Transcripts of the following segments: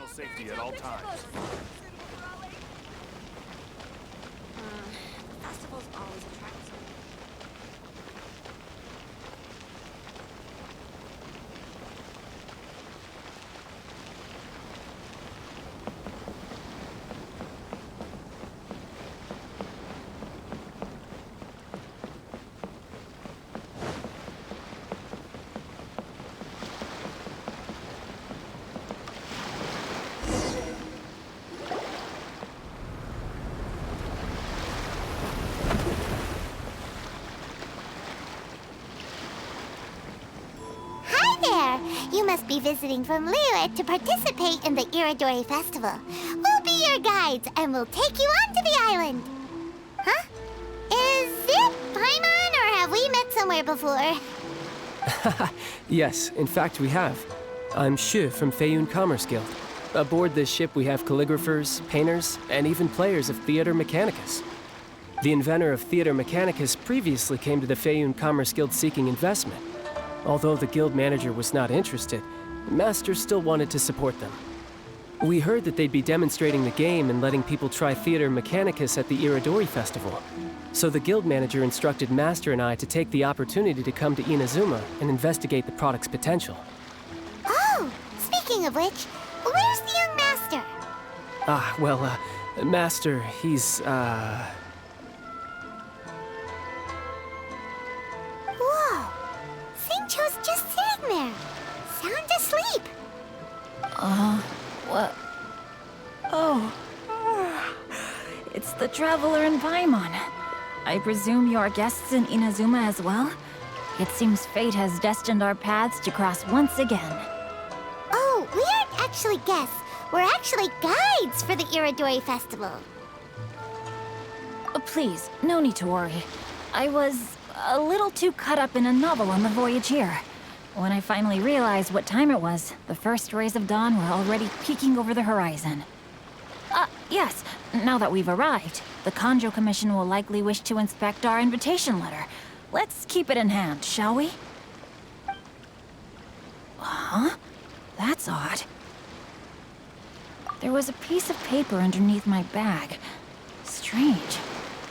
personal safety at all times. The festival's always attractive. You must be visiting from Liyue to participate in the Iridori Festival. We'll be your guides, and we'll take you onto the island. Huh? Is it Paimon, or have we met somewhere before? Yes, in fact we have. I'm Hues from Feiyun Commerce Guild. Aboard this ship we have calligraphers, painters, and even players of Theater Mechanicus. The inventor of Theater Mechanicus previously came to the Feiyun Commerce Guild seeking investment. Although the guild manager was not interested, Master still wanted to support them. We heard that they'd be demonstrating the game and letting people try Theater Mechanicus at the Iridori Festival. So the guild manager instructed Master and I to take the opportunity to come to Inazuma and investigate the product's potential. Oh, speaking of which, where's the young Master? Master, he's, Whoa! Saint-Cho's just sitting there, sound asleep. What? Oh. It's the Traveler and Paimon. I presume you are guests in Inazuma as well? It seems fate has destined our paths to cross once again. Oh, we aren't actually guests. We're actually guides for the Iridori Festival. Please, no need to worry. I was a little too caught up in a novel on the voyage here. When I finally realized what time it was, the first rays of dawn were already peeking over the horizon. Yes, now that we've arrived, the Kanjo Commission will likely wish to inspect our invitation letter. Let's keep it in hand, shall we? Huh? That's odd. There was a piece of paper underneath my bag. Strange.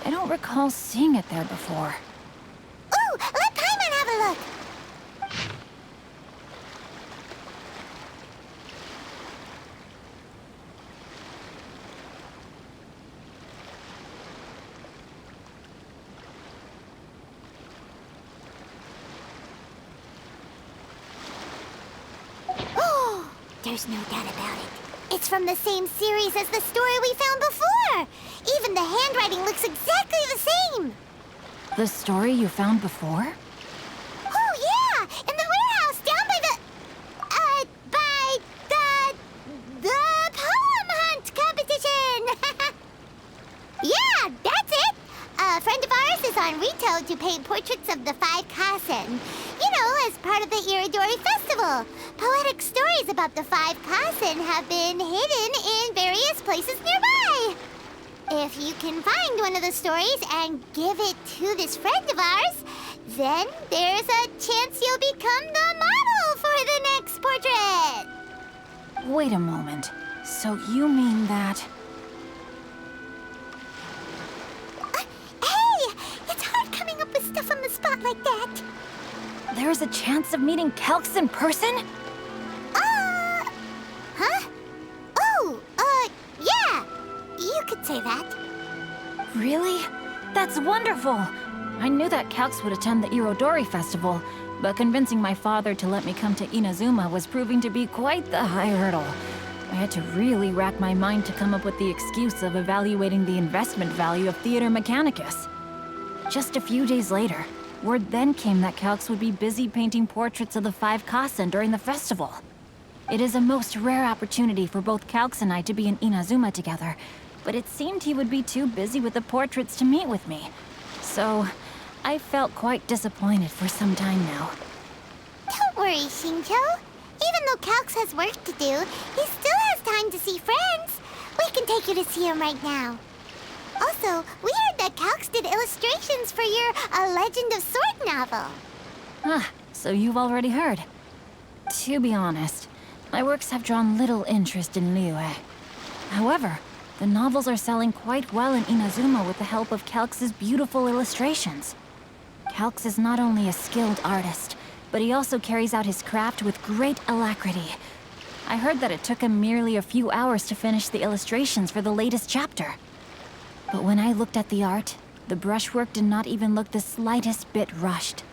I don't recall seeing it there before. Ooh, let Paimon have a look! Oh, there's no doubt about it. It's from the same series as the story we found before! Even the handwriting looks exactly the same! The story you found before? Oh, yeah! In the warehouse down by the poem hunt competition! Yeah, that's it! A friend of ours is on Rito to paint portraits of the 5 Kasen. You know, as part of the Iridori Festival. Poetic stories about the 5 Kasen have been hidden in various places nearby. If you can find one of the stories and give it to this friend of ours, then there's a chance you'll become the model for the next portrait. Wait a moment. So you mean that... Hey! It's hard coming up with stuff on the spot like that. There's a chance of meeting Calx in person? Huh? Oh, yeah. You could say that. Really? That's wonderful! I knew that Calx would attend the Irodori Festival, but convincing my father to let me come to Inazuma was proving to be quite the high hurdle. I had to really rack my mind to come up with the excuse of evaluating the investment value of Theater Mechanicus. Just a few days later, word then came that Calx would be busy painting portraits of the 5 Kasen during the festival. It is a most rare opportunity for both Calx and I to be in Inazuma together, but it seemed he would be too busy with the portraits to meet with me. So, I felt quite disappointed for some time now. Don't worry, Shinjo. Even though Calx has work to do, he still has time to see friends. We can take you to see him right now. Also, we heard that Calx did illustrations for your A Legend of Sword novel. So you've already heard. To be honest, My works have drawn little interest in Liyue. However, the novels are selling quite well in Inazuma with the help of Calx's beautiful illustrations. Calx is not only a skilled artist, but he also carries out his craft with great alacrity. I heard that it took him merely a few hours to finish the illustrations for the latest chapter. But when I looked at the art, the brushwork did not even look the slightest bit rushed.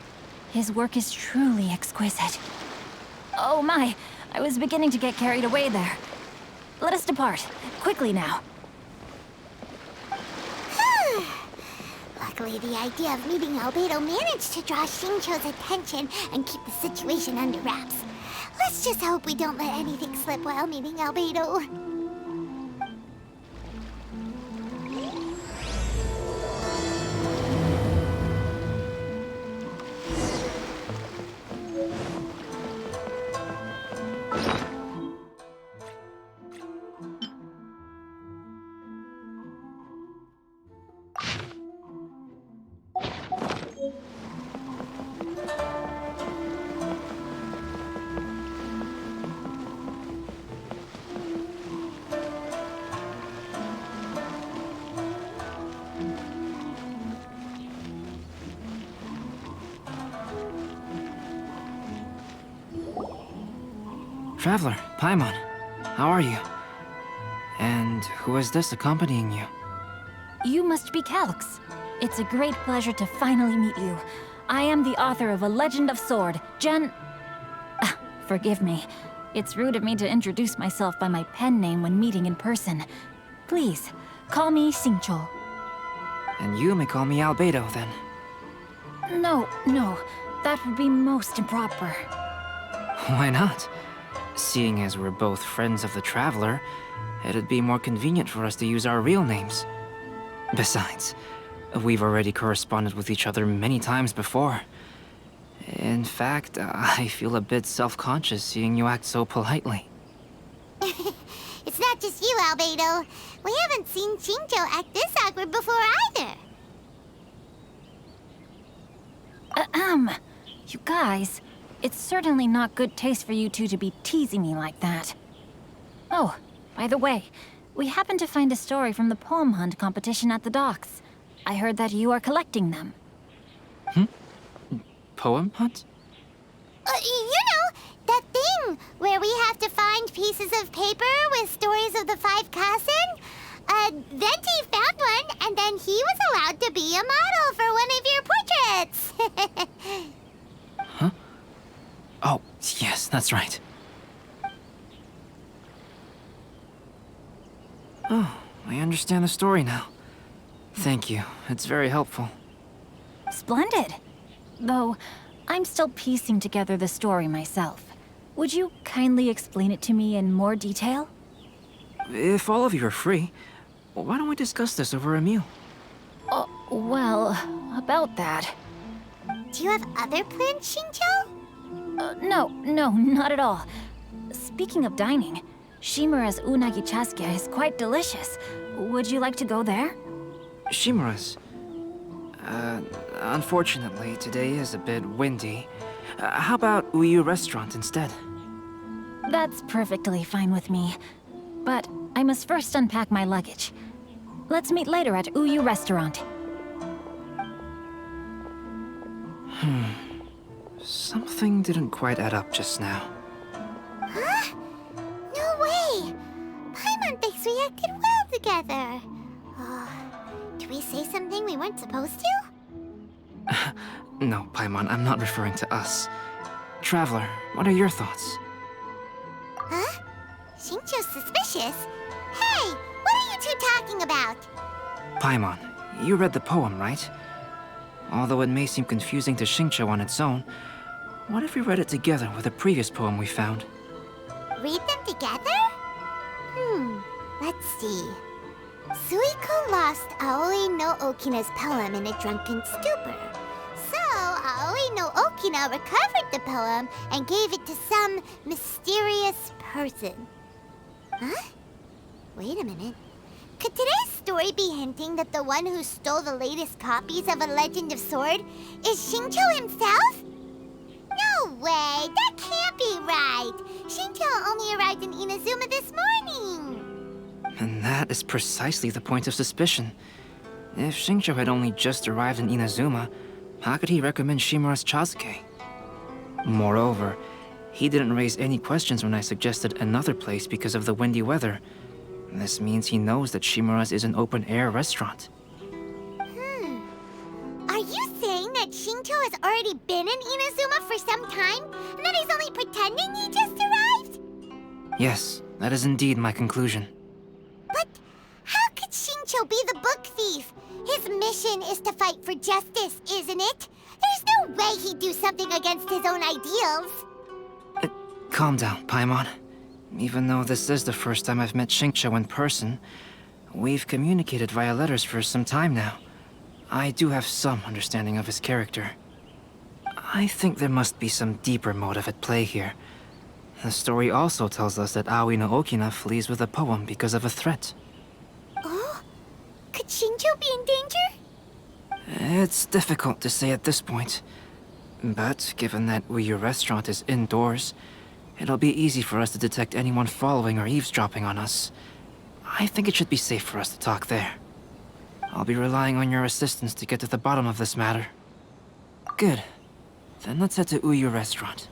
His work is truly exquisite. Oh my, I was beginning to get carried away there. Let us depart, quickly now. Luckily, the idea of meeting Albedo managed to draw Xingqiu's attention and keep the situation under wraps. Let's just hope we don't let anything slip while meeting Albedo. Traveler, Paimon, how are you? And who is this accompanying you? You must be Calx. It's a great pleasure to finally meet you. I am the author of A Legend of Sword, Forgive me. It's rude of me to introduce myself by my pen name when meeting in person. Please, call me Xingqiu. And you may call me Albedo, then. No, that would be most improper. Why not? Seeing as we're both friends of the Traveler, it'd be more convenient for us to use our real names. Besides, we've already corresponded with each other many times before. In fact, I feel a bit self-conscious seeing you act so politely. It's not just you, Albedo. We haven't seen Xingqiu act this awkward before either. You guys, it's certainly not good taste for you two to be teasing me like that. Oh, by the way, we happened to find a story from the poem hunt competition at the docks. I heard that you are collecting them. Poem hunt? That thing where we have to find pieces of paper with stories of the 5 Kasen. Venti found one, and then he was allowed to be a model for one of your portraits. Huh? Oh, yes, that's right. Oh, I understand the story now. Thank you. It's very helpful. Splendid. Though, I'm still piecing together the story myself. Would you kindly explain it to me in more detail? If all of you are free, why don't we discuss this over a meal? Oh, well, about that. Do you have other plans, Xingqiu? No, not at all. Speaking of dining, Shimura's unagi chasuke is quite delicious. Would you like to go there? Shimura's. Unfortunately, today is a bit windy. How about Uyu Restaurant instead? That's perfectly fine with me. But I must first unpack my luggage. Let's meet later at Uyu Restaurant. Something didn't quite add up just now. Huh? No way! Paimon thinks we acted well together. Did we say something we weren't supposed to? No, Paimon, I'm not referring to us. Traveler, what are your thoughts? Huh? Xingqiu's suspicious? Hey, what are you two talking about? Paimon, you read the poem, right? Although it may seem confusing to Xingqiu on its own, what if we read it together with a previous poem we found? Read them together? Let's see. Suiko lost Aoi no Okina's poem in a drunken stupor. So, Aoi no Okina recovered the poem and gave it to some mysterious person. Huh? Wait a minute. Could today's story be hinting that the one who stole the latest copies of A Legend of Sword is Xingqiu himself? No way! That can't be right! Xingqiu Shincho only arrived in Inazuma this morning. And that is precisely the point of suspicion. If Xingqiu had only just arrived in Inazuma, how could he recommend Shimura's Chazuke? Moreover, he didn't raise any questions when I suggested another place because of the windy weather. This means he knows that Shimura's is an open-air restaurant. Are you saying that Shincho has already been in Inazuma for some time, and that he's only pretending he just arrived? Yes, that is indeed my conclusion. But how could Shincho be the book thief? His mission is to fight for justice, isn't it? There's no way he'd do something against his own ideals. Calm down, Paimon. Even though this is the first time I've met Xingqiu in person, we've communicated via letters for some time now. I do have some understanding of his character. I think there must be some deeper motive at play here. The story also tells us that Aoi no Okina flees with a poem because of a threat. Oh? Could Shinjo be in danger? It's difficult to say at this point. But given that Uyu Restaurant is indoors, it'll be easy for us to detect anyone following or eavesdropping on us. I think it should be safe for us to talk there. I'll be relying on your assistance to get to the bottom of this matter. Good. Then let's head to Uyu Restaurant.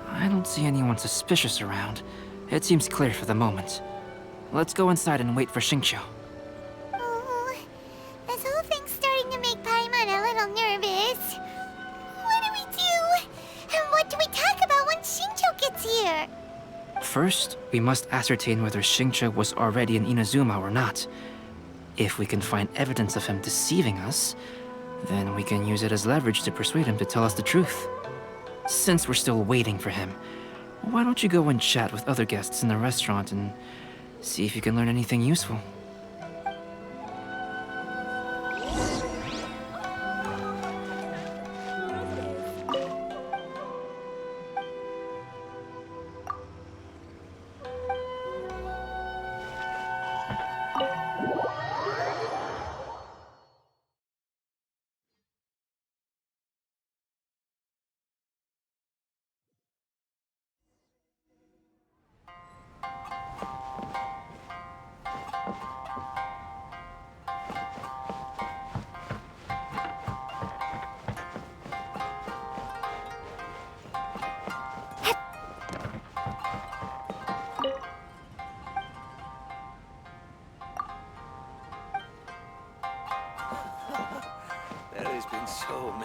I don't see anyone suspicious around. It seems clear for the moment. Let's go inside and wait for Xingqiu. Oh, this whole thing's starting to make Paimon a little nervous. What do we do? And what do we talk about when Shinjo gets here? First, we must ascertain whether Xingqiu was already in Inazuma or not. If we can find evidence of him deceiving us, then we can use it as leverage to persuade him to tell us the truth. Since we're still waiting for him, why don't you go and chat with other guests in the restaurant and see if you can learn anything useful?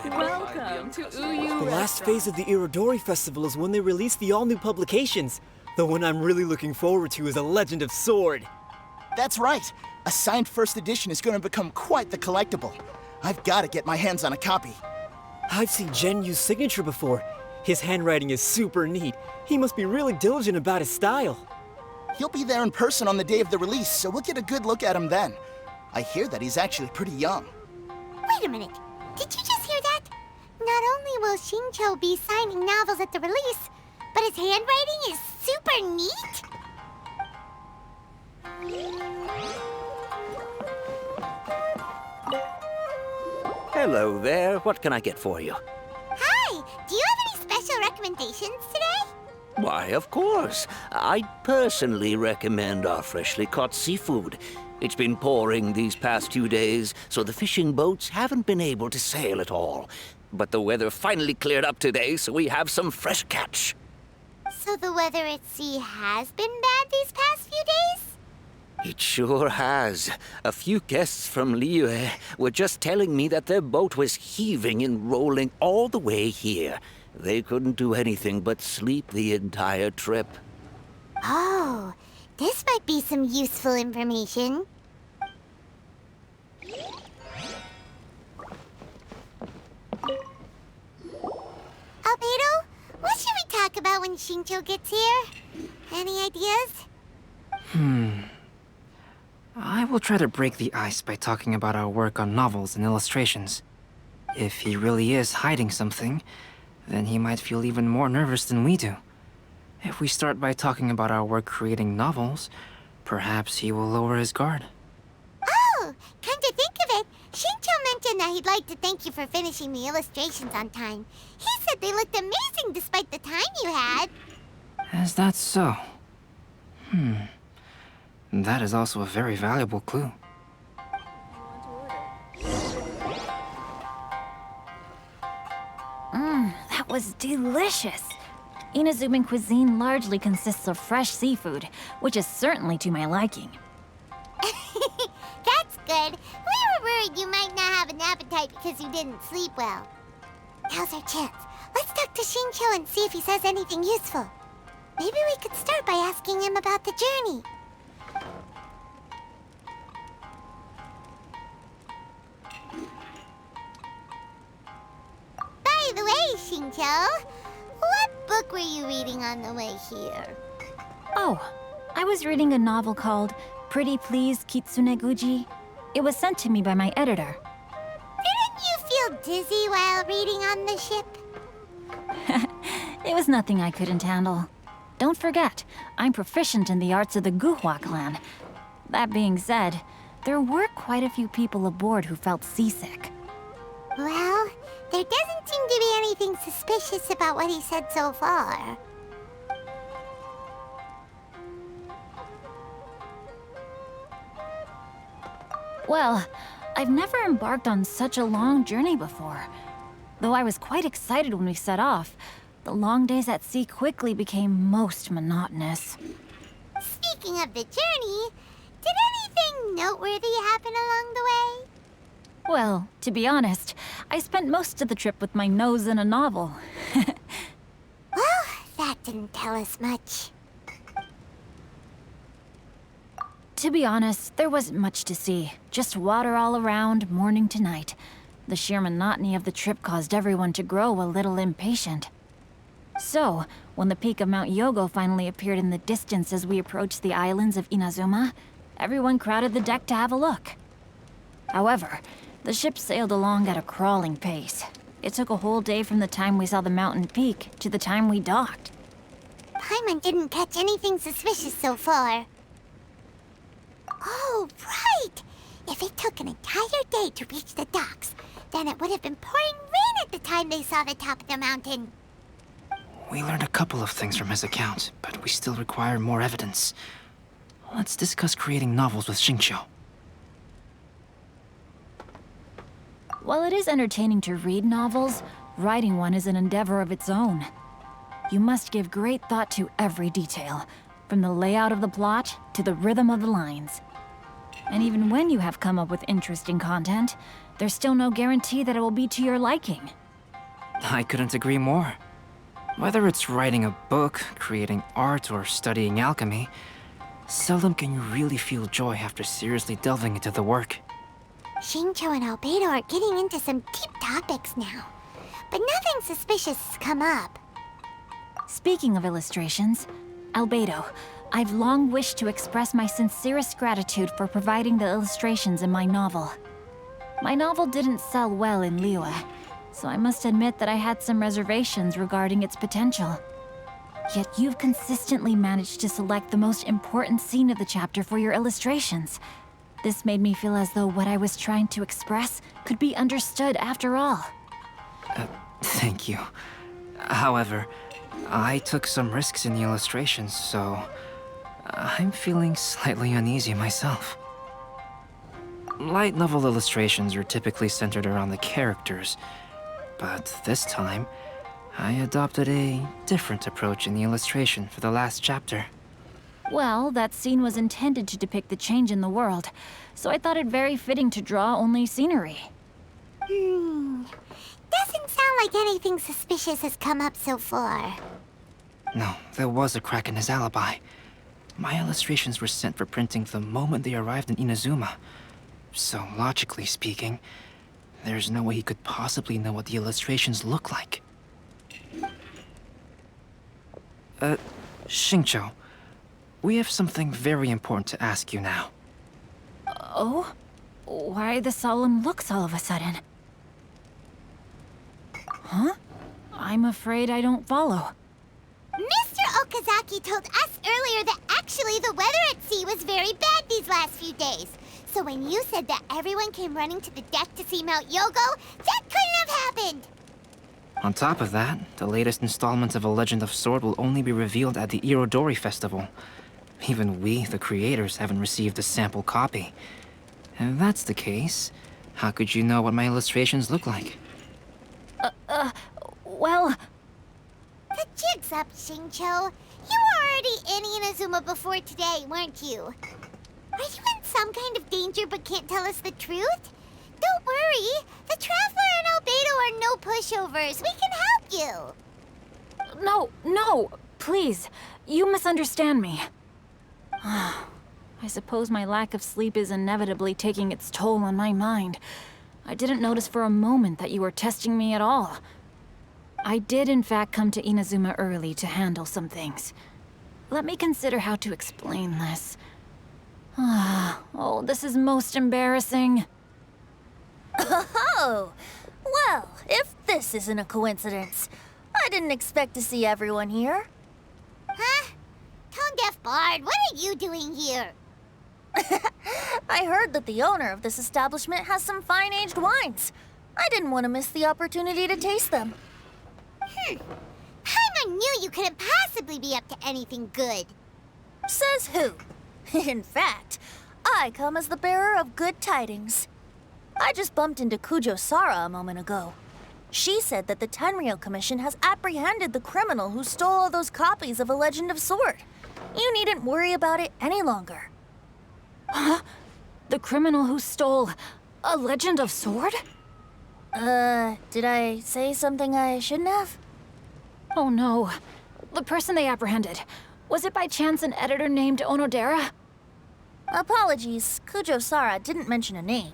Welcome to Uyu The last phase of the Irodori Festival is when they release the all-new publications. The one I'm really looking forward to is A Legend of Sword. That's right. A signed first edition is going to become quite the collectible. I've got to get my hands on a copy. I've seen Genyu's signature before. His handwriting is super neat. He must be really diligent about his style. He'll be there in person on the day of the release, so we'll get a good look at him then. I hear that he's actually pretty young. Wait a minute. Did you just hear that? Not only will Shinjo be signing novels at the release, but his handwriting is super neat? Hello there. What can I get for you? Hi! Do you have any special recommendations today? Why, of course. I personally recommend our freshly caught seafood. It's been pouring these past 2 days, so the fishing boats haven't been able to sail at all. But the weather finally cleared up today, so we have some fresh catch. So the weather at sea has been bad these past few days? It sure has. A few guests from Liyue were just telling me that their boat was heaving and rolling all the way here. They couldn't do anything but sleep the entire trip. Oh, This might be some useful information. Albedo, what should we talk about when Shincho gets here? Any ideas? I will try to break the ice by talking about our work on novels and illustrations. If he really is hiding something, then he might feel even more nervous than we do. If we start by talking about our work creating novels, perhaps he will lower his guard. Oh, come to think of it, Shincho mentioned that he'd like to thank you for finishing the illustrations on time. He said they looked amazing despite the time you had. Is that so? That is also a very valuable clue. That was delicious. Inazuman cuisine largely consists of fresh seafood, which is certainly to my liking. That's good. We were worried you might not have an appetite because you didn't sleep well. Now's our chance. Let's talk to Shincho and see if he says anything useful. Maybe we could start by asking him about the journey. By the way, Shincho, what book were you reading on the way here? Oh, I was reading a novel called Pretty Please Kitsune Guji. It was sent to me by my editor. Didn't you feel dizzy while reading on the ship? It was nothing I couldn't handle. Don't forget, I'm proficient in the arts of the Guhua clan. That being said, there were quite a few people aboard who felt seasick. Well, there doesn't seem to be anything suspicious about what he said so far. Well, I've never embarked on such a long journey before. Though I was quite excited when we set off, the long days at sea quickly became most monotonous. Speaking of the journey, did anything noteworthy happen along the way? Well, to be honest, I spent most of the trip with my nose in a novel. Well, that didn't tell us much. To be honest, there wasn't much to see. Just water all around, morning to night. The sheer monotony of the trip caused everyone to grow a little impatient. So, when the peak of Mount Yogo finally appeared in the distance as we approached the islands of Inazuma, everyone crowded the deck to have a look. However, the ship sailed along at a crawling pace. It took a whole day from the time we saw the mountain peak to the time we docked. Paimon didn't catch anything suspicious so far. Oh, right! If it took an entire day to reach the docks, then it would have been pouring rain at the time they saw the top of the mountain. We learned a couple of things from his account, but we still require more evidence. Let's discuss creating novels with Shincho. While it is entertaining to read novels, writing one is an endeavor of its own. You must give great thought to every detail, from the layout of the plot to the rhythm of the lines. And even when you have come up with interesting content, there's still no guarantee that it will be to your liking. I couldn't agree more. Whether it's writing a book, creating art, or studying alchemy, seldom can you really feel joy after seriously delving into the work. Shincho and Albedo are getting into some deep topics now, but nothing suspicious has come up. Speaking of illustrations, Albedo, I've long wished to express my sincerest gratitude for providing the illustrations in my novel. My novel didn't sell well in Liyue, so I must admit that I had some reservations regarding its potential. Yet you've consistently managed to select the most important scene of the chapter for your illustrations. This made me feel as though what I was trying to express could be understood after all. Thank you. However, I took some risks in the illustrations, so I'm feeling slightly uneasy myself. Light novel illustrations are typically centered around the characters, but this time, I adopted a different approach in the illustration for the last chapter. Well, that scene was intended to depict the change in the world, so I thought it very fitting to draw only scenery. Doesn't sound like anything suspicious has come up so far. No, there was a crack in his alibi. My illustrations were sent for printing the moment they arrived in Inazuma. So, logically speaking, there's no way he could possibly know what the illustrations look like. Xingqiu, we have something very important to ask you now. Oh? Why the solemn looks all of a sudden? Huh? I'm afraid I don't follow. Mr. Okazaki told us earlier that actually the weather at sea was very bad these last few days. So when you said that everyone came running to the deck to see Mount Yogo, that couldn't have happened! On top of that, the latest installment of A Legend of Sword will only be revealed at the Irodori Festival. Even we, the creators, haven't received a sample copy. If that's the case, how could you know what my illustrations look like? Well... The jig's up, Xingqiu. You were already in Inazuma before today, weren't you? Are you in some kind of danger but can't tell us the truth? Don't worry. The Traveler and Albedo are no pushovers. We can help you. No, please. You misunderstand me. I suppose my lack of sleep is inevitably taking its toll on my mind. I didn't notice for a moment that you were testing me at all. I did in fact come to Inazuma early to handle some things. Let me consider how to explain this. Oh, this is most embarrassing. Oh, well, if this isn't a coincidence, I didn't expect to see everyone here. Huh? Tone-deaf Bard, what are you doing here? I heard that the owner of this establishment has some fine-aged wines. I didn't want to miss the opportunity to taste them. Paimon knew you couldn't possibly be up to anything good. Says who? In fact, I come as the bearer of good tidings. I just bumped into Kujo Sara a moment ago. She said that the Tenryou Commission has apprehended the criminal who stole all those copies of A Legend of Sword. You needn't worry about it any longer. Huh? The criminal who stole A Legend of Sword? Did I say something I shouldn't have? Oh no. The person they apprehended. Was it by chance an editor named Onodera? Apologies, Kujo Sara didn't mention a name.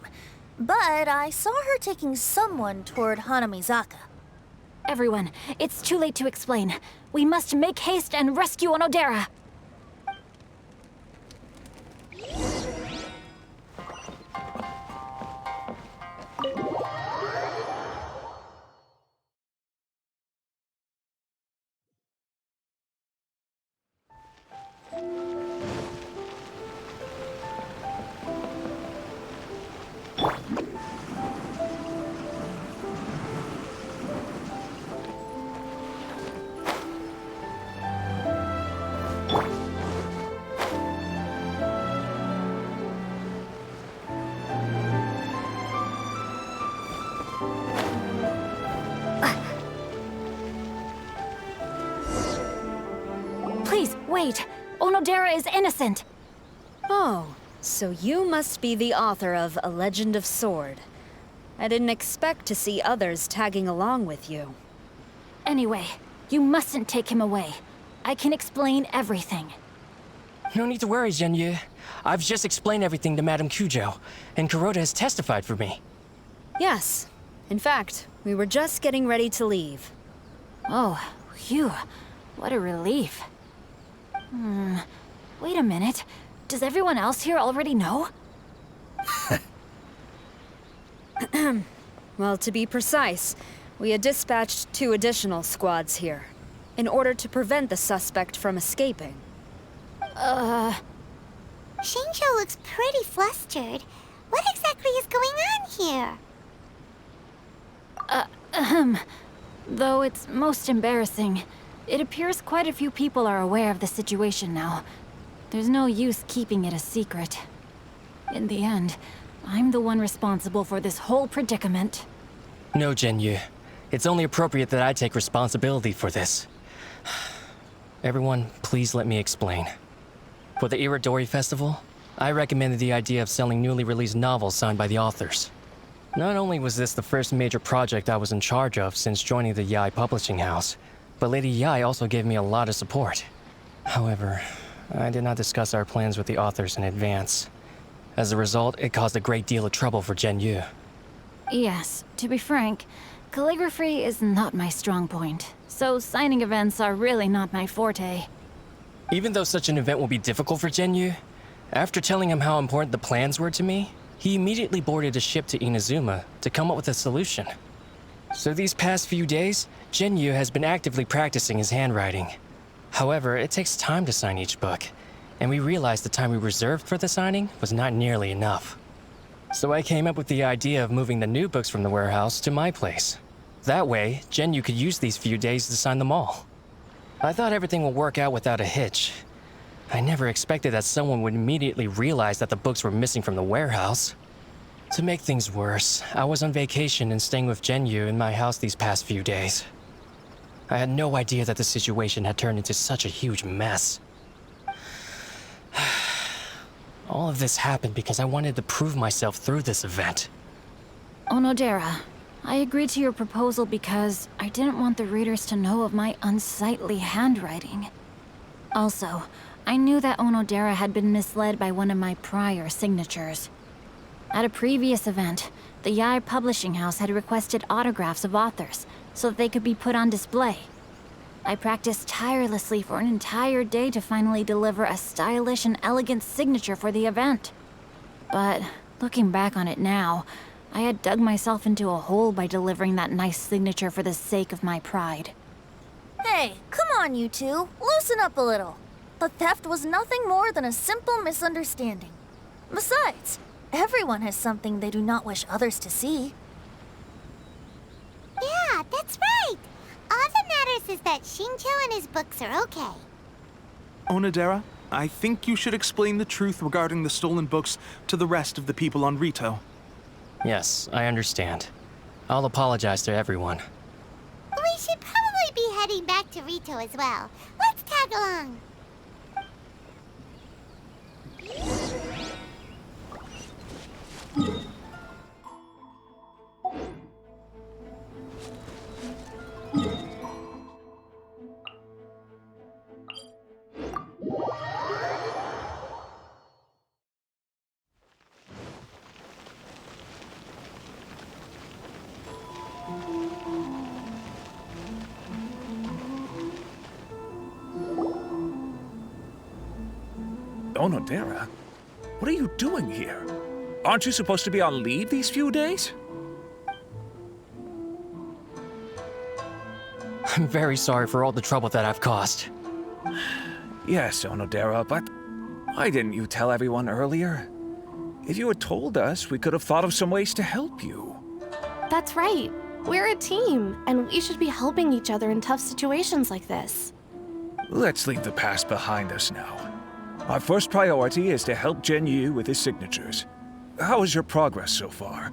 But I saw her taking someone toward Hanamizaka. Everyone, it's too late to explain. We must make haste and rescue Onodera. Please, wait. Onodera is innocent. Oh, so you must be the author of A Legend of Sword. I didn't expect to see others tagging along with you. Anyway, you mustn't take him away. I can explain everything. No need to worry, Zhenyu. I've just explained everything to Madame Kujo, and Kuroda has testified for me. Yes. In fact, we were just getting ready to leave. Oh, phew. What a relief. Wait a minute. Does everyone else here already know? Well, to be precise, we had dispatched 2 additional squads here, in order to prevent the suspect from escaping. Xingqiu looks pretty flustered. What exactly is going on here? Though it's most embarrassing, it appears quite a few people are aware of the situation now. There's no use keeping it a secret. In the end, I'm the one responsible for this whole predicament. No, Zhenyu. It's only appropriate that I take responsibility for this. Everyone, please let me explain. For the Irodori Festival, I recommended the idea of selling newly released novels signed by the authors. Not only was this the first major project I was in charge of since joining the Yae publishing house, but Lady Yae also gave me a lot of support. However, I did not discuss our plans with the authors in advance. As a result, it caused a great deal of trouble for Yu. Yes, to be frank, calligraphy is not my strong point, so signing events are really not my forte. Even though such an event will be difficult for Yu, after telling him how important the plans were to me, he immediately boarded a ship to Inazuma to come up with a solution. So these past few days, Yu has been actively practicing his handwriting. However, it takes time to sign each book, and we realized the time we reserved for the signing was not nearly enough. So I came up with the idea of moving the new books from the warehouse to my place. That way, Yu could use these few days to sign them all. I thought everything would work out without a hitch. I never expected that someone would immediately realize that the books were missing from the warehouse. To make things worse, I was on vacation and staying with Yu in my house these past few days. I had no idea that the situation had turned into such a huge mess. All of this happened because I wanted to prove myself through this event. Onodera, I agreed to your proposal because I didn't want the readers to know of my unsightly handwriting. Also, I knew that Onodera had been misled by one of my prior signatures. At a previous event, the Yae Publishing House had requested autographs of authors so that they could be put on display. I practiced tirelessly for an entire day to finally deliver a stylish and elegant signature for the event. But looking back on it now, I had dug myself into a hole by delivering that nice signature for the sake of my pride. Hey, come on, you two. Loosen up a little. The theft was nothing more than a simple misunderstanding. Besides, everyone has something they do not wish others to see. Yeah, that's right. All that matters is that Shincho and his books are okay. Onodera, I think you should explain the truth regarding the stolen books to the rest of the people on Rito. Yes, I understand. I'll apologize to everyone. We should probably be heading back to Rito as well. Let's tag along. Onodera? What are you doing here? Aren't you supposed to be on leave these few days? I'm very sorry for all the trouble that I've caused. Yes, Onodera, but why didn't you tell everyone earlier? If you had told us, we could have thought of some ways to help you. That's right. We're a team, and we should be helping each other in tough situations like this. Let's leave the past behind us now. Our first priority is to help Yu with his signatures. How is your progress so far?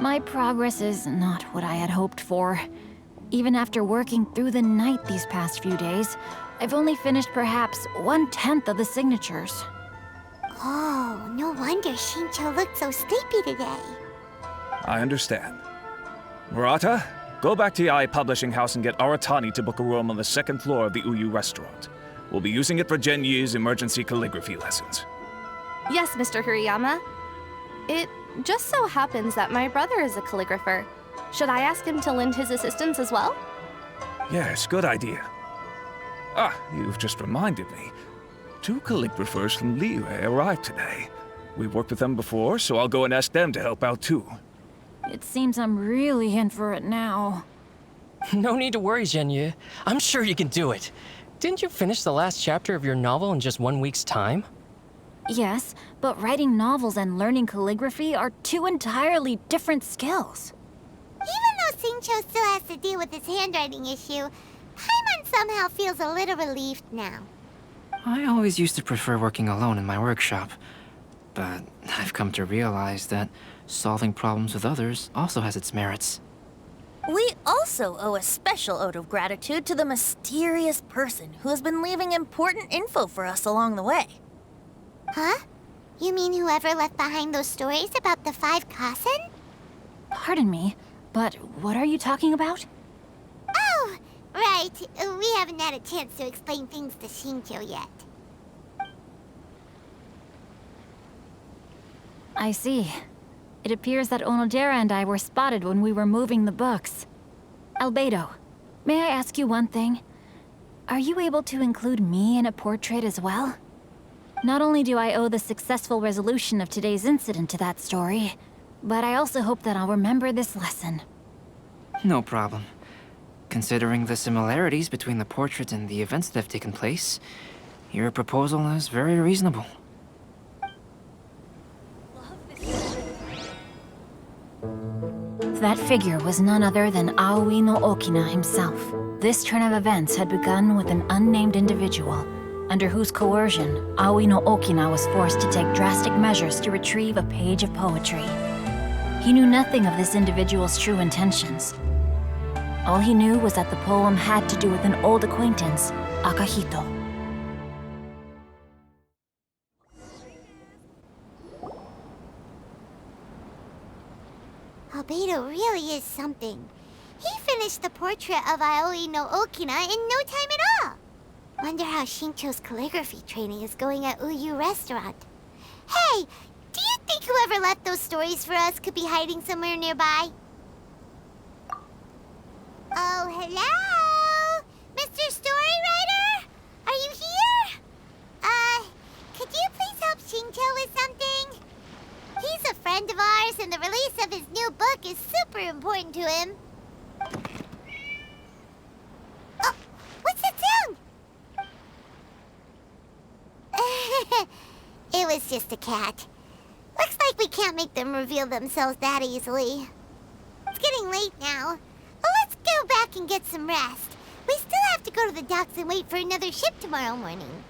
My progress is not what I had hoped for. Even after working through the night these past few days, I've only finished perhaps 1/10 of the signatures. Oh, no wonder Shincho looked so sleepy today. I understand. Murata, go back to Yae Publishing House and get Aratani to book a room on the second floor of the Uyu restaurant. We'll be using it for Yu's emergency calligraphy lessons. Yes, Mr. Hirayama. It just so happens that my brother is a calligrapher. Should I ask him to lend his assistance as well? Yes, good idea. Ah, you've just reminded me. 2 calligraphers from Liyue arrived today. We've worked with them before, so I'll go and ask them to help out too. It seems I'm really in for it now. No need to worry, Yu. I'm sure you can do it. Didn't you finish the last chapter of your novel in just 1 week's time? Yes, but writing novels and learning calligraphy are 2 entirely different skills. Even though Shincho still has to deal with his handwriting issue, Paimon somehow feels a little relieved now. I always used to prefer working alone in my workshop, but I've come to realize that solving problems with others also has its merits. We also owe a special ode of gratitude to the mysterious person who has been leaving important info for us along the way. Huh? You mean whoever left behind those stories about the 5 Kasen? Pardon me, but what are you talking about? Oh, right. We haven't had a chance to explain things to Shincho yet. I see. It appears that Onodera and I were spotted when we were moving the books. Albedo, may I ask you one thing? Are you able to include me in a portrait as well? Not only do I owe the successful resolution of today's incident to that story, but I also hope that I'll remember this lesson. No problem. Considering the similarities between the portrait and the events that have taken place, your proposal is very reasonable. That figure was none other than Aoi no Okina himself. This turn of events had begun with an unnamed individual, under whose coercion, Aoi no Okina was forced to take drastic measures to retrieve a page of poetry. He knew nothing of this individual's true intentions. All he knew was that the poem had to do with an old acquaintance, Akahito. Albedo really is something. He finished the portrait of Aoi no Okina in no time at all. Wonder how Shincho's calligraphy training is going at Uyu Restaurant. Hey, do you think whoever left those stories for us could be hiding somewhere nearby? Oh, hello? Mr. Storywriter? Are you here? Could you please help Shincho with something? He's a friend of ours, and the release of his new book is super important to him. Oh, what's that sound? It was just a cat. Looks like we can't make them reveal themselves that easily. It's getting late now. Well, let's go back and get some rest. We still have to go to the docks and wait for another ship tomorrow morning.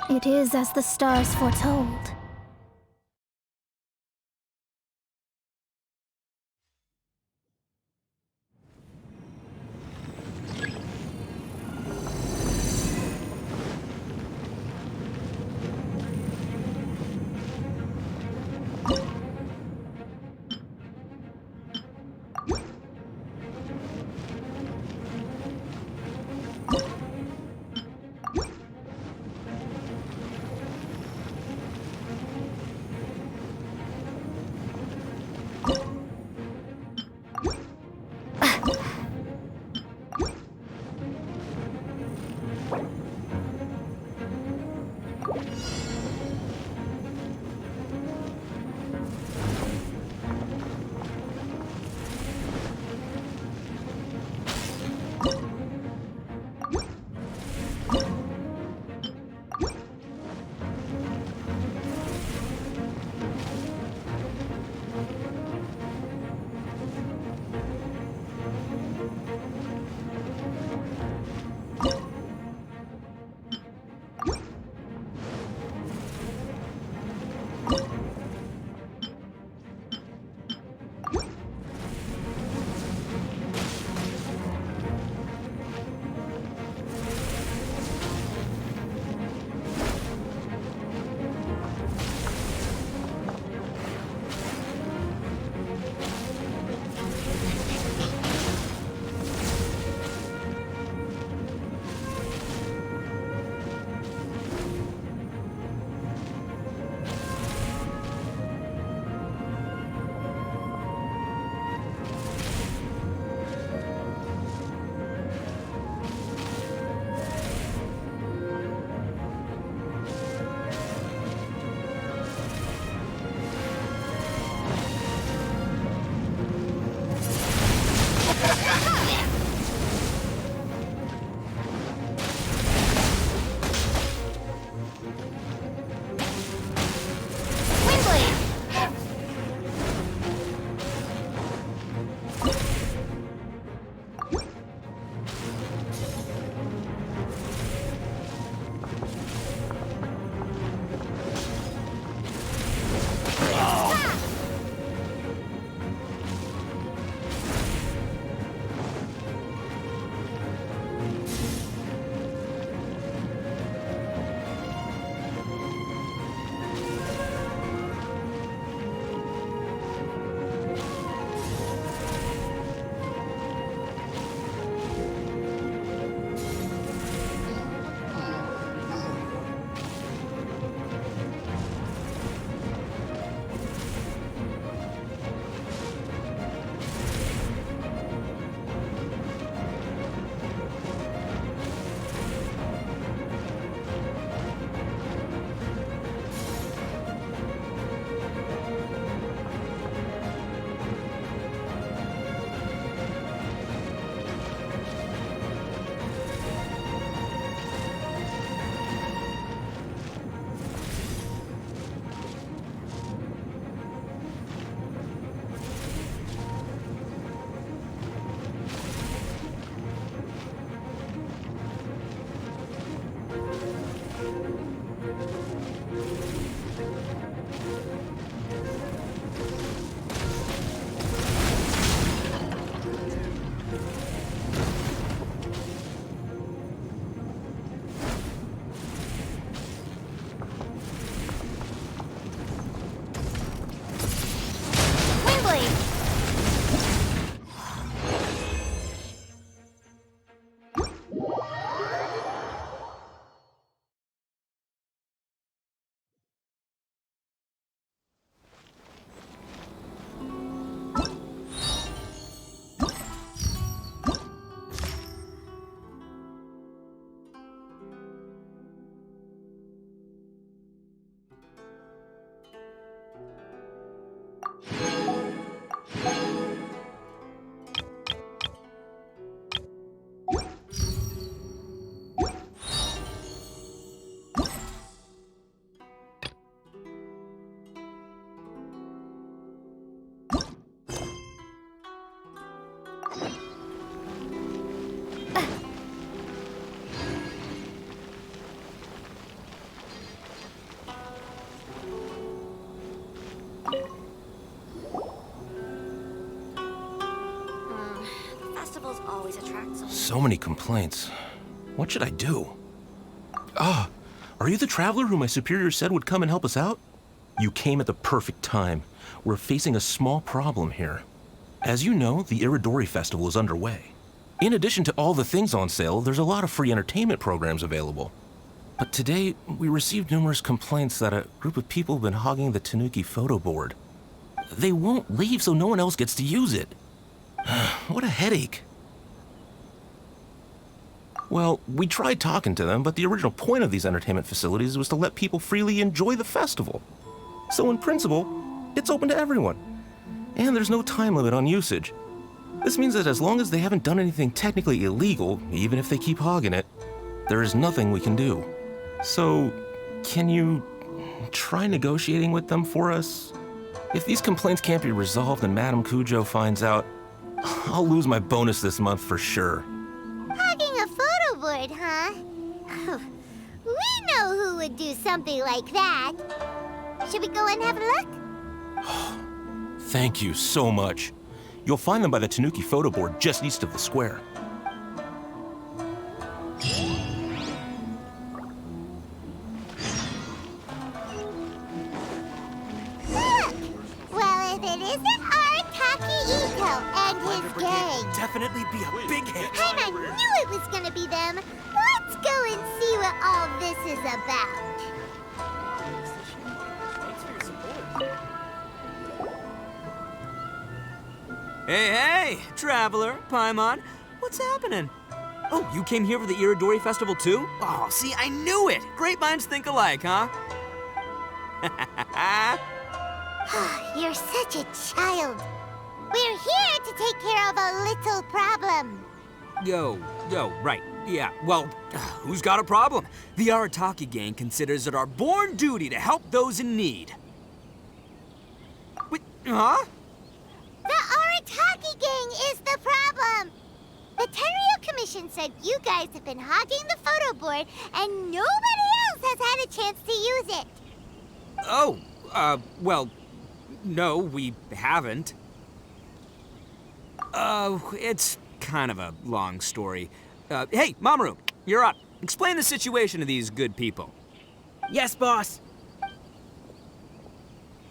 It is as the stars foretold. So many complaints. What should I do? Ah, are you the traveler who my superior said would come and help us out? You came at the perfect time. We're facing a small problem here. As you know, the Iridori Festival is underway. In addition to all the things on sale, there's a lot of free entertainment programs available. But today, we received numerous complaints that a group of people have been hogging the Tanuki photo board. They won't leave so no one else gets to use it. What a headache. Well, we tried talking to them, but the original point of these entertainment facilities was to let people freely enjoy the festival. So in principle, it's open to everyone. And there's no time limit on usage. This means that as long as they haven't done anything technically illegal, even if they keep hogging it, there is nothing we can do. So, can you try negotiating with them for us? If these complaints can't be resolved and Madame Kujo finds out, I'll lose my bonus this month for sure. Hogging a photo board, huh? We know who would do something like that. Should we go and have a look? Thank you so much. You'll find them by the Tanuki photo board just east of the square. Look! Well, if it isn't Arataki Ito and his gang. Definitely be a big hit. And I knew it was gonna be them. Let's go and see what all this is about. Hey, traveler, Paimon, what's happening? Oh, you came here for the Iridori Festival too? Oh, see, I knew it! Great minds think alike, huh? You're such a child. We're here to take care of a little problem. Yo, right. Yeah, well, who's got a problem? The Arataki gang considers it our born duty to help those in need. Wait, huh? The Arataki gang is the problem. The Tenryo Commission said you guys have been hogging the photo board and nobody else has had a chance to use it. Oh, well, no, we haven't. It's kind of a long story. Hey, Mamoru, you're up. Explain the situation to these good people. Yes, boss.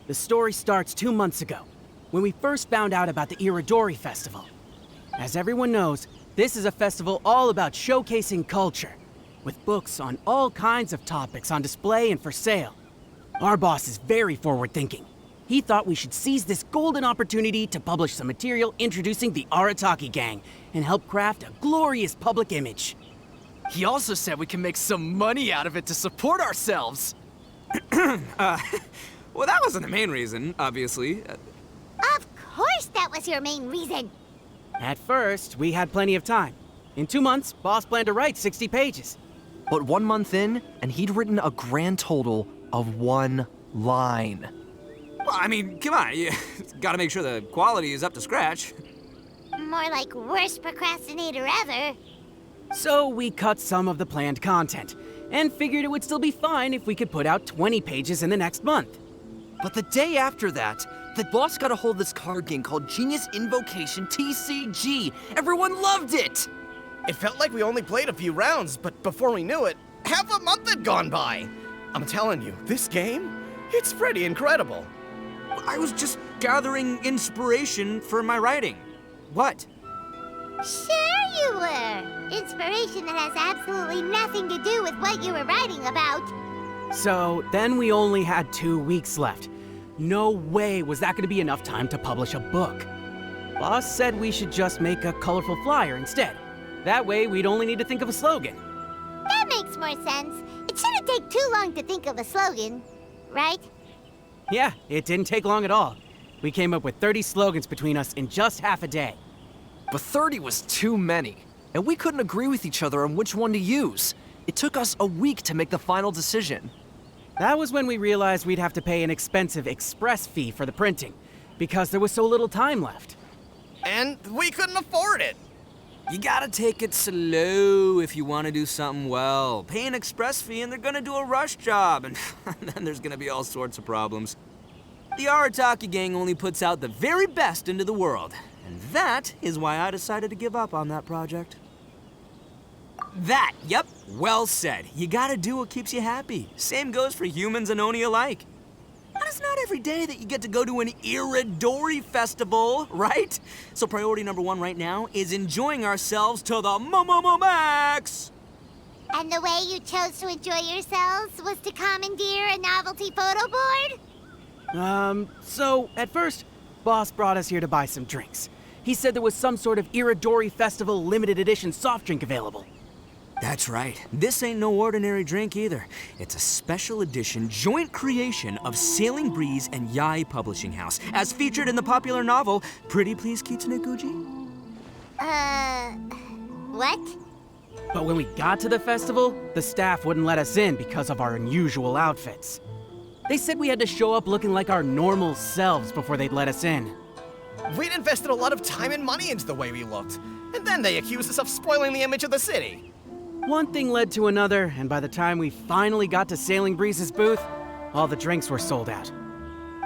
The story starts 2 months ago, when we first found out about the Iridori Festival. As everyone knows, this is a festival all about showcasing culture, with books on all kinds of topics on display and for sale. Our boss is very forward-thinking. He thought we should seize this golden opportunity to publish some material introducing the Arataki gang and help craft a glorious public image. He also said we can make some money out of it to support ourselves. Well, that wasn't the main reason, obviously. Of course that was your main reason. At first, we had plenty of time. In 2 months, boss planned to write 60 pages. But 1 month in, and he'd written a grand total of 1 line. Well, I mean, come on, you gotta make sure the quality is up to scratch. More like worst procrastinator ever. So we cut some of the planned content, and figured it would still be fine if we could put out 20 pages in the next month. But the day after that, the boss got a hold of this card game called Genius Invocation TCG. Everyone loved it! It felt like we only played a few rounds, but before we knew it, half a month had gone by. I'm telling you, this game, it's pretty incredible. I was just gathering inspiration for my writing. What? Sure you were. Inspiration that has absolutely nothing to do with what you were writing about. So then we only had 2 weeks left. No way was that going to be enough time to publish a book. Boss said we should just make a colorful flyer instead. That way we'd only need to think of a slogan. That makes more sense. It shouldn't take too long to think of a slogan, right? Yeah, it didn't take long at all. We came up with 30 slogans between us in just half a day. But 30 was too many, and we couldn't agree with each other on which one to use. It took us a week to make the final decision. That was when we realized we'd have to pay an expensive express fee for the printing, because there was so little time left. And we couldn't afford it. You gotta take it slow if you want to do something well. Pay an express fee and they're gonna do a rush job, and then there's gonna be all sorts of problems. The Arataki gang only puts out the very best into the world, And that is why I decided to give up on that project. Yep, well said. You gotta do what keeps you happy. Same goes for humans and Oni alike. And it's not every day that you get to go to an Irodori festival, right? So priority number 1 right now is enjoying ourselves to the max! And the way you chose to enjoy yourselves was to commandeer a novelty photo board? So at first, Boss brought us here to buy some drinks. He said there was some sort of Irodori Festival limited edition soft drink available. That's right. This ain't no ordinary drink either. It's a special edition joint creation of Sailing Breeze and Yae Publishing House, as featured in the popular novel Pretty Please Kitsune Guji. What? But when we got to the festival, the staff wouldn't let us in because of our unusual outfits. They said we had to show up looking like our normal selves before they'd let us in. We'd invested a lot of time and money into the way we looked, and then they accused us of spoiling the image of the city. One thing led to another, and by the time we finally got to Sailing Breeze's booth, all the drinks were sold out.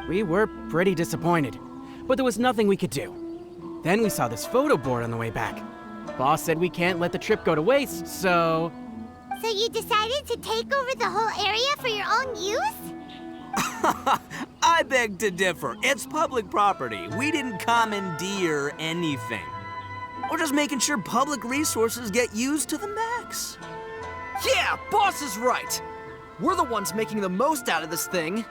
We were pretty disappointed, but there was nothing we could do. Then we saw this photo board on the way back. Boss said we can't let the trip go to waste, so... So you decided to take over the whole area for your own use? I beg to differ. It's public property. We didn't commandeer anything. We're just making sure public resources get used to the max. Yeah, Boss is right. We're the ones making the most out of this thing.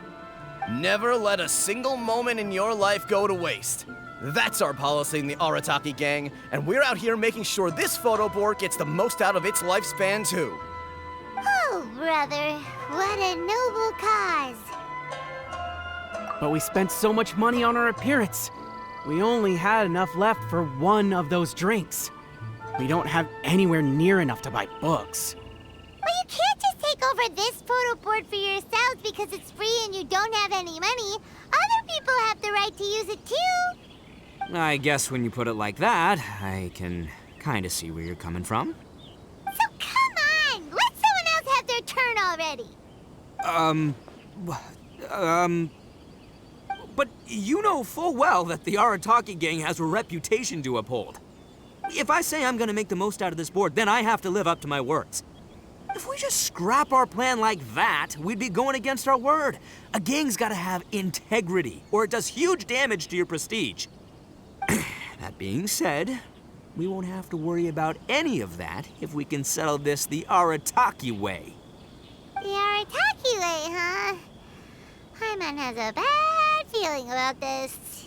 Never let a single moment in your life go to waste. That's our policy in the Arataki gang, and we're out here making sure this photo board gets the most out of its lifespan, too. Oh, brother, what a noble cause. But we spent so much money on our appearance. We only had enough left for one of those drinks. We don't have anywhere near enough to buy books. Well, you can't just take over this photo board for yourselves because it's free and you don't have any money. Other people have the right to use it too. I guess when you put it like that, I can kind of see where you're coming from. So come on, let someone else have their turn already. But you know full well that the Arataki gang has a reputation to uphold. If I say I'm gonna make the most out of this board, then I have to live up to my words. If we just scrap our plan like that, we'd be going against our word. A gang's gotta have integrity, or it does huge damage to your prestige. That being said, we won't have to worry about any of that if we can settle this the Arataki way. The Arataki way, huh? Paimon has a bad feeling about this.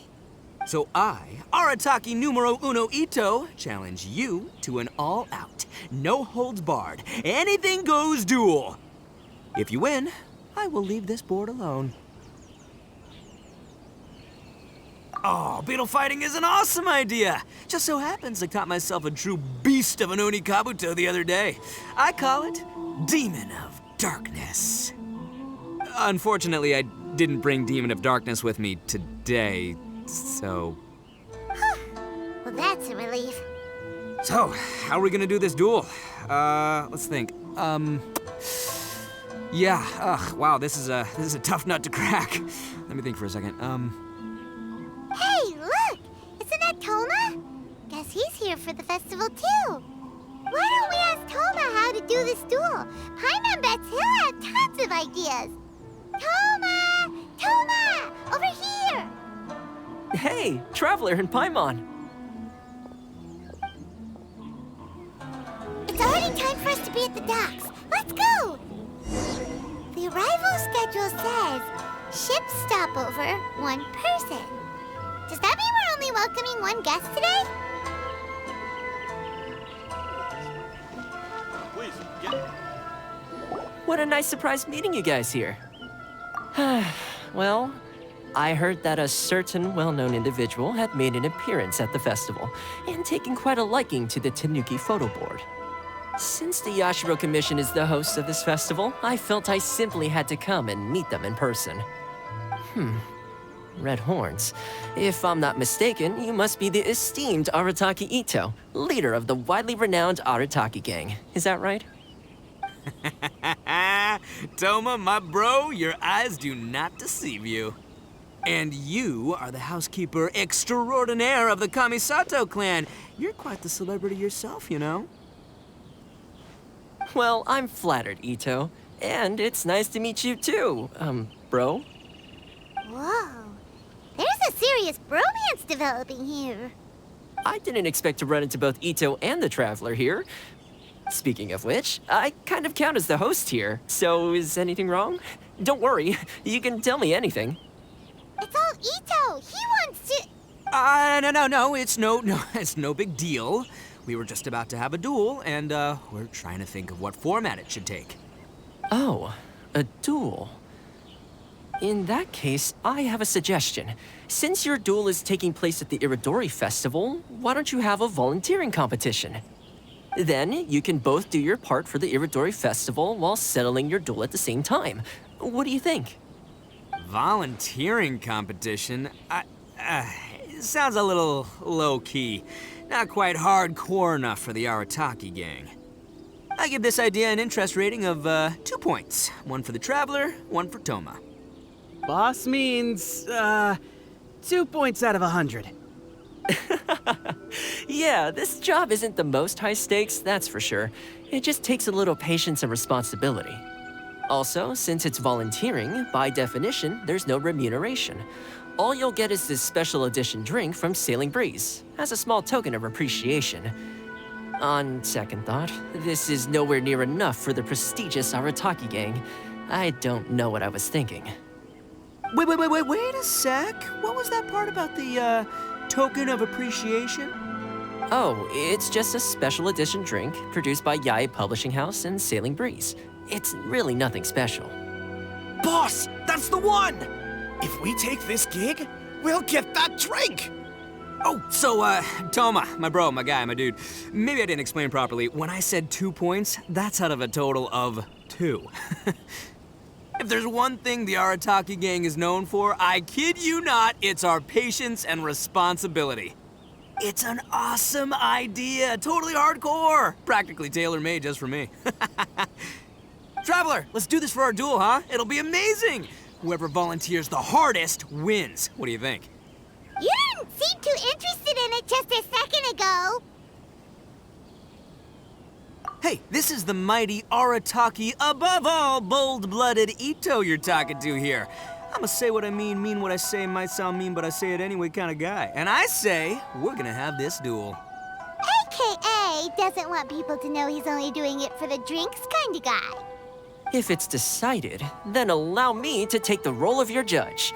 So I, Arataki numero uno Ito, challenge you to an all-out, no-holds-barred, anything-goes duel. If you win, I will leave this board alone. Oh, beetle fighting is an awesome idea! Just so happens I caught myself a true beast of an Oni Kabuto the other day. I call it Demon of Darkness. Unfortunately, I didn't bring Demon of Darkness with me today, so... Well, that's a relief. So, how are we gonna do this duel? Let's think. Yeah, wow, this is a tough nut to crack. Let me think for a second. Hey, look! Isn't that Toma? Guess he's here for the festival, too. Why don't we ask Toma how to do this duel? Paimon bets he'll have tons of ideas. Toma! Toma! Over here! Hey, Traveler and Paimon. It's already time for us to be at the docks. Let's go! The arrival schedule says ship stopover, 1 person. Does that mean we're only welcoming 1 guest today? Please, what a nice surprise meeting you guys here. Well, I heard that a certain well-known individual had made an appearance at the festival and taken quite a liking to the Tanuki photo board. Since the Yashiro Commission is the host of this festival, I felt I simply had to come and meet them in person. Red horns. If I'm not mistaken, you must be the esteemed Arataki Ito, leader of the widely renowned Arataki gang. Is that right? Toma, my bro, your eyes do not deceive you. And you are the housekeeper extraordinaire of the Kamisato clan. You're quite the celebrity yourself, you know. Well, I'm flattered, Ito. And it's nice to meet you too, bro. Whoa. There's a serious bromance developing here. I didn't expect to run into both Ito and the Traveler here. Speaking of which, I kind of count as the host here, so is anything wrong? Don't worry, you can tell me anything. It's all Ito. He wants to... No, it's no big deal. We were just about to have a duel, and, we're trying to think of what format it should take. Oh, a duel. In that case, I have a suggestion. Since your duel is taking place at the Irodori Festival, why don't you have a volunteering competition? Then you can both do your part for the Irodori Festival while settling your duel at the same time. What do you think? Volunteering competition? It sounds a little low-key. Not quite hardcore enough for the Arataki gang. I give this idea an interest rating of 2 points. One for the Traveler, one for Toma. Boss means, 2 points out of 100. Yeah, this job isn't the most high stakes, that's for sure. It just takes a little patience and responsibility. Also, since it's volunteering, by definition, there's no remuneration. All you'll get is this special edition drink from Sailing Breeze, as a small token of appreciation. On second thought, this is nowhere near enough for the prestigious Arataki gang. I don't know what I was thinking. Wait a sec. What was that part about the, token of appreciation? Oh, it's just a special edition drink produced by Yae Publishing House and Sailing Breeze. It's really nothing special. Boss, that's the one! If we take this gig, we'll get that drink! Oh, so, Toma, my bro, my guy, my dude. Maybe I didn't explain properly. When I said 2 points, that's out of a total of 2. If there's one thing the Arataki gang is known for, I kid you not, it's our patience and responsibility. It's an awesome idea, totally hardcore, practically tailor-made just for me. Traveler, let's do this for our duel, huh? It'll be amazing! Whoever volunteers the hardest wins. What do you think? You didn't seem too interested in it just a second ago. Hey, this is the mighty Arataki, above all bold-blooded Ito you're talking to here. I'ma say what I mean what I say, might sound mean, but I say it anyway kind of guy. And I say, we're gonna have this duel. AKA doesn't want people to know he's only doing it for the drinks kind of guy. If it's decided, then allow me to take the role of your judge.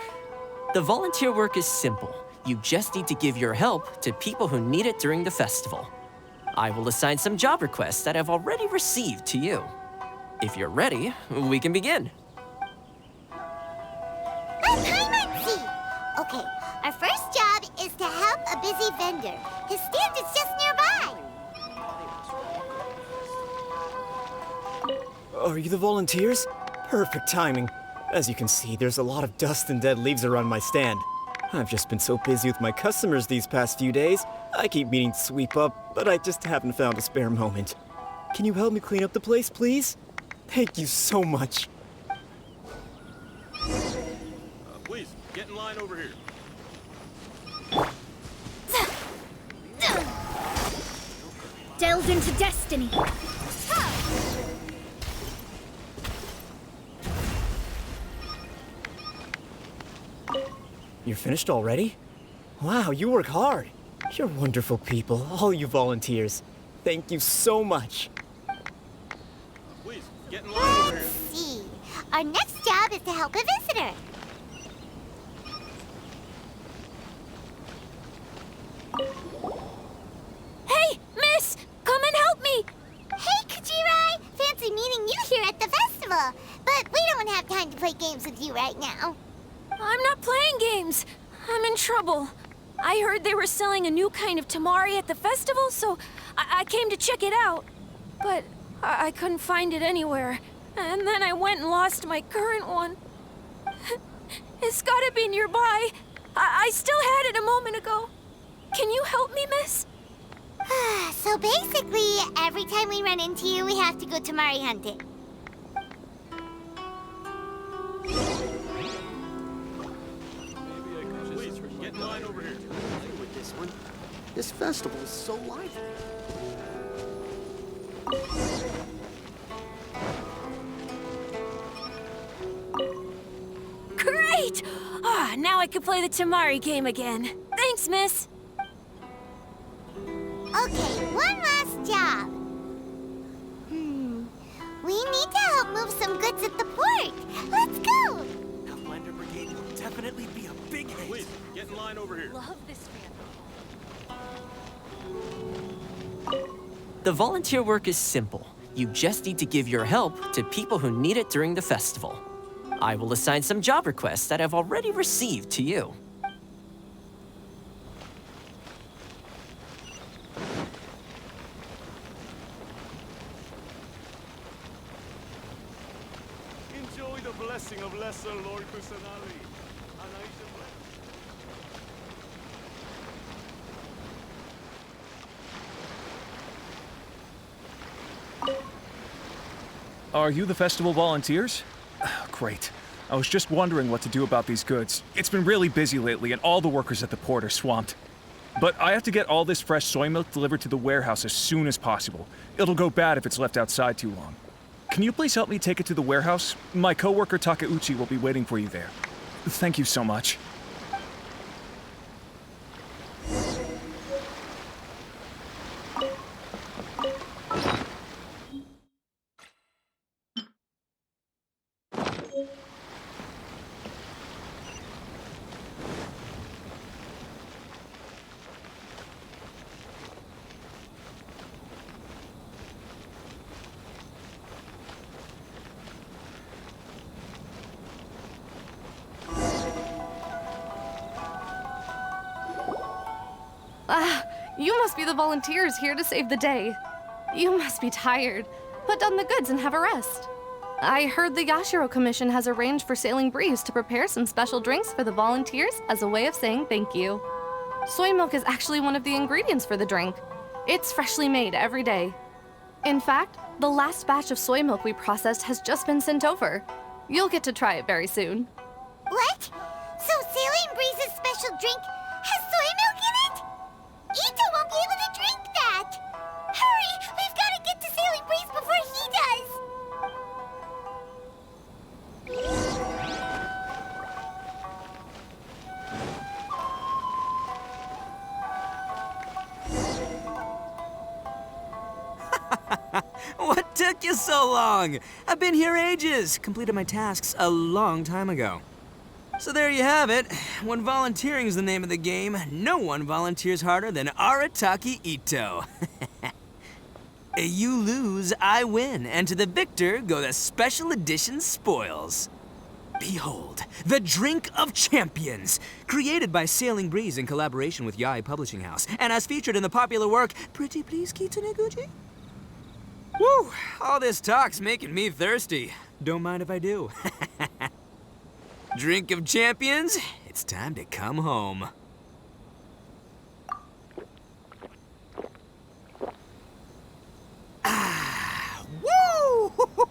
The volunteer work is simple. You just need to give your help to people who need it during the festival. I will assign some job requests that I've already received to you. If you're ready, we can begin. Okay, our first job is to help a busy vendor. His stand is just nearby. Are you the volunteers? Perfect timing. As you can see, there's a lot of dust and dead leaves around my stand. I've just been so busy with my customers these past few days. I keep meaning to sweep up, but I just haven't found a spare moment. Can you help me clean up the place, please? Thank you so much. Please, get in line over here. Delved into destiny. You're finished already? Wow, you work hard. You're wonderful people, all you volunteers. Thank you so much. Please, get in line over here. Let's see. Our next job is to help a visitor. Hey, miss! Come and help me! Hey, Kujirai! Fancy meeting you here at the festival. But we don't have time to play games with you right now. I'm not playing games. I'm in trouble. I heard they were selling a new kind of tamari at the festival, so I came to check it out. But I couldn't find it anywhere. And then I went and lost my current one. It's gotta be nearby. I still had it a moment ago. Can you help me, miss? So basically, every time we run into you, we have to go tamari hunting. With this one. This festival is so lively. Great! Now I can play the Tamari game again. Thanks, miss. Okay, one last job. We need to help move some goods at the port. Let's go! The Lender Brigade will definitely be a big hit. Please, get in line over here. Love this The volunteer work is simple. You just need to give your help to people who need it during the festival. I will assign some job requests that I've already received to you. Enjoy the blessing of Lesser Lord Kusanali. Are you the festival volunteers? Great. I was just wondering what to do about these goods. It's been really busy lately, and all the workers at the port are swamped. But I have to get all this fresh soy milk delivered to the warehouse as soon as possible. It'll go bad if it's left outside too long. Can you please help me take it to the warehouse? My coworker Takeuchi will be waiting for you there. Thank you so much. You must be the volunteers here to save the day. You must be tired. Put down the goods and have a rest. I heard the Yashiro Commission has arranged for Sailing Breeze to prepare some special drinks for the volunteers as a way of saying thank you. Soy milk is actually one of the ingredients for the drink. It's freshly made every day. In fact, the last batch of soy milk we processed has just been sent over. You'll get to try it very soon. What? So Sailing Breeze's special drink has soy milk in it? Ito won't be able to drink that! Hurry! We've got to get to Sailing Breeze before he does! What took you so long? I've been here ages. Completed my tasks a long time ago. So there you have it. When volunteering is the name of the game, no one volunteers harder than Arataki Ito. You lose, I win, and to the victor go the special edition spoils. Behold, the Drink of Champions, created by Sailing Breeze in collaboration with Yae Publishing House, and as featured in the popular work, Pretty Please Kitsune Guji? Woo! All this talk's making me thirsty. Don't mind if I do. Drink of Champions, it's time to come home.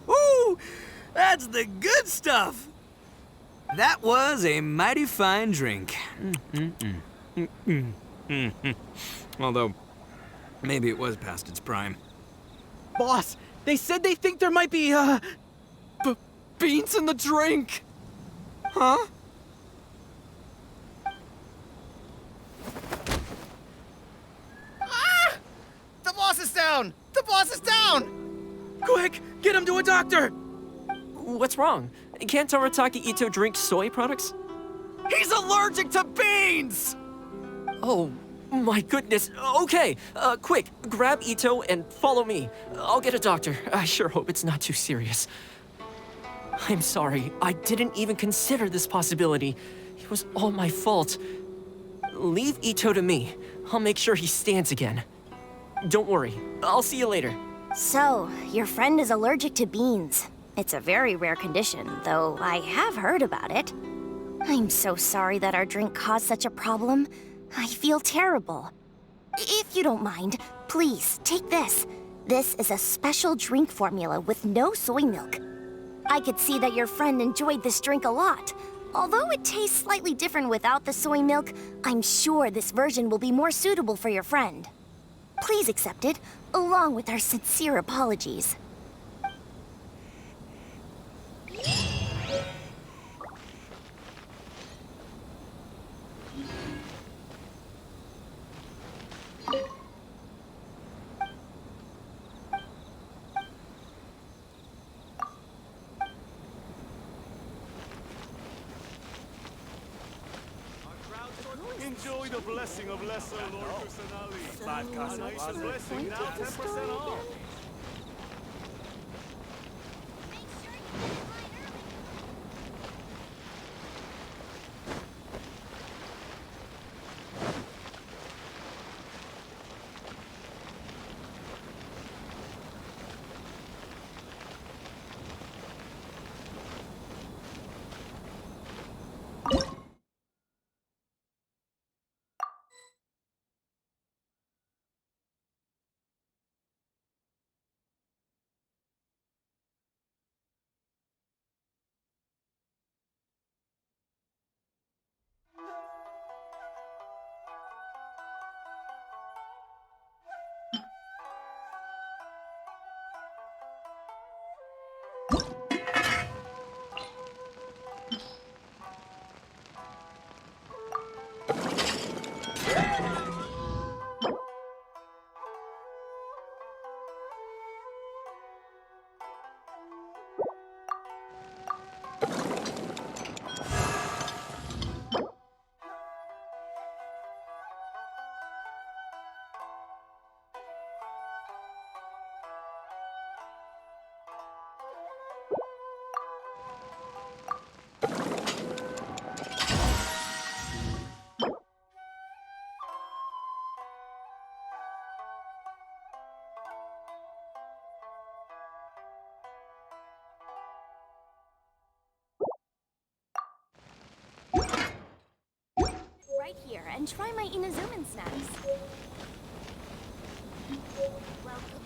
Woo! That's the good stuff! That was a mighty fine drink. Although, maybe it was past its prime. Boss, they said they think there might be, beans in the drink! Huh? Ah! The boss is down! The boss is down! Quick, get him to a doctor! What's wrong? Can't Arataki Ito drink soy products? He's allergic to beans! Oh, my goodness. Okay, quick, grab Ito and follow me. I'll get a doctor. I sure hope it's not too serious. I'm sorry, I didn't even consider this possibility. It was all my fault. Leave Ito to me. I'll make sure he stands again. Don't worry, I'll see you later. So, your friend is allergic to beans. It's a very rare condition, though I have heard about it. I'm so sorry that our drink caused such a problem. I feel terrible. If you don't mind, please, take this. This is a special drink formula with no soy milk. I could see that your friend enjoyed this drink a lot. Although it tastes slightly different without the soy milk, I'm sure this version will be more suitable for your friend. Please accept it, along with our sincere apologies. Enjoy the blessing of Lesser Lord Kusanali. 5 Casa Plaza blessing, now 10% off. Right here, and try my Inazuman snacks. Welcome